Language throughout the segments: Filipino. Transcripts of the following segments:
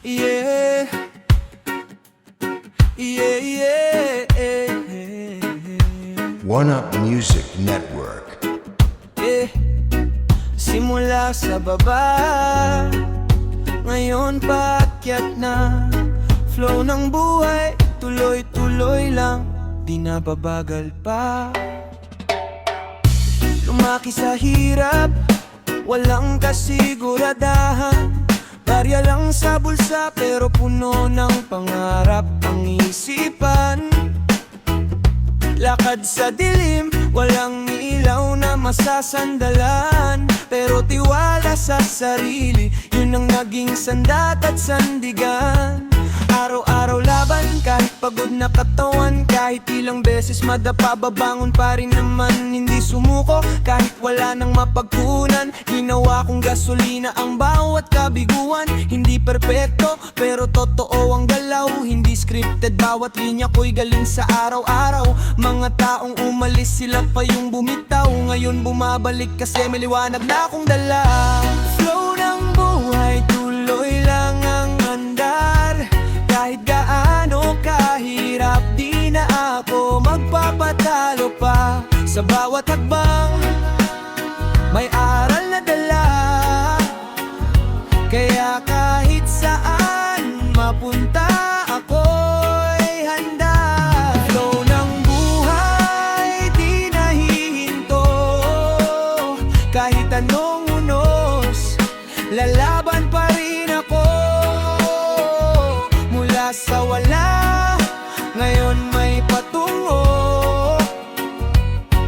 Yeah, yeah, yeah. One Up Music Network. Yeah. Simula sa baba, ngayon paakyat na. Flow ng buhay, tuloy-tuloy lang, di nababagal pa. Lumaki sa hirap, walang kasiguradahan. Barya lang sa bulsa pero puno ng pangarap ang isipan. Lakad sa dilim, walang ilaw na masasandalan. Pero tiwala sa sarili, yun ang naging sandat at sandigan. Araw-araw laban, kahit pagod na katawan. Kahit ilang beses madapa, babangon pa rin naman. Hindi sumuko, kahit wala nang mapagkunan. Ginawa kong gasolina ang bawat kabiguan. Hindi perpekto, pero totoo ang galaw. Hindi scripted, bawat linya ko'y galing sa araw-araw. Mga taong umalis, sila pa yung bumitaw. Ngayon bumabalik kasi may liwanag na akong dala. Flow ng buhay, tuloy lang ang andar. Kahit gaano kahirap, di na ako magpapatalo pa. Sa bawat hakbang, may aral na dala. Kaya kahit saan mapunta, ako'y handa. Flow ng buhay, di nahihinto. Kahit anong unos, lalaban pa rin ako. Mula sa wala, ngayon may patungo.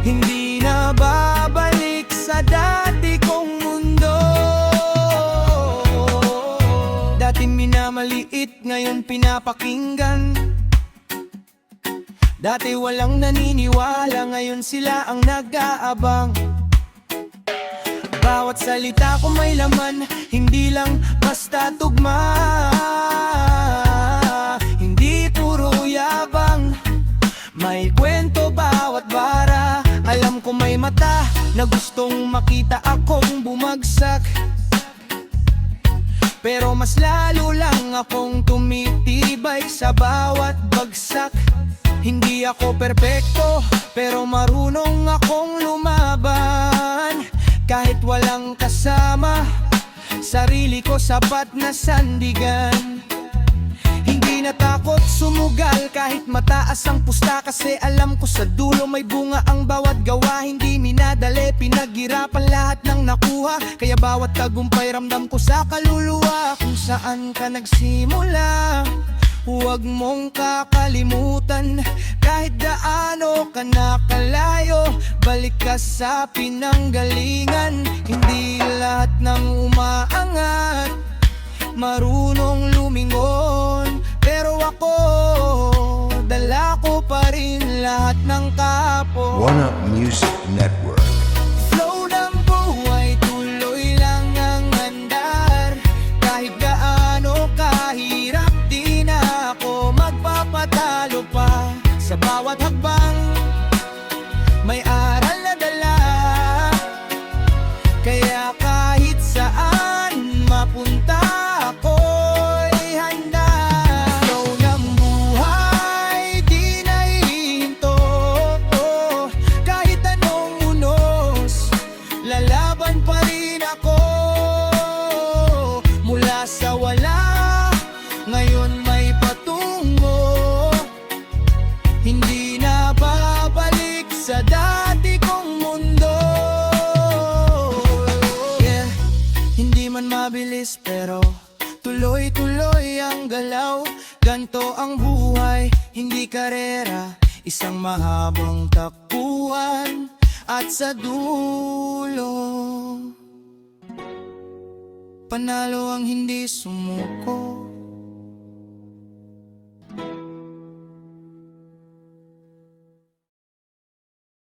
Hindi na babalik sa dati kong mundo. Dati minamaliit, ngayon pinapakinggan. Dati walang naniniwala, ngayon sila ang nag-aabang. Bawat salita ko may laman, hindi lang basta tugma. Hindi puro yabang, may kwento bawat bara. Alam ko may mata na gustong makita akong bumagsak, pero mas lalo lang akong tumitibay sa bawat bagsak. Hindi ako perpekto, pero marunong akong lumaban. Kahit walang kasama, sarili ko sapat na sandigan. Hindi natakot sumugal kahit mataas ang pusta. Kasi alam ko sa dulo may bunga ang bawat gawa. Hindi minadali, pinaghirapan lahat ng nakuha. Kaya bawat tagumpay ramdam ko sa kaluluwa. Kung saan ka nagsimula, huwag mong kakalimutan. Kahit gaano ka nakalayo, balik ka sa pinanggalingan. Hindi lahat ng umaangat marunong lumingon, pero ako, dala ko pa rin lahat ng kapo. One Up Music Network. Flow ng buhay, tuloy lang ang andar. Kahit gaano kahirap, di na ako magpapatalo pa. Sa bawat hakbang, may aral na dala. Kaya kahit saan mapunta, ako'y handa. Flow ng buhay, di nahihinto. Kahit anong unos, lalaban pa rin ako. Mula sa wala, ngayon may patungo. Hindi na babalik sa dati kong mundo. Yeah, hindi man mabilis pero tuloy-tuloy ang galaw. Ganto ang buhay, hindi karera, isang mahabang takbuhan. At sa dulo, panalo ang hindi sumuko.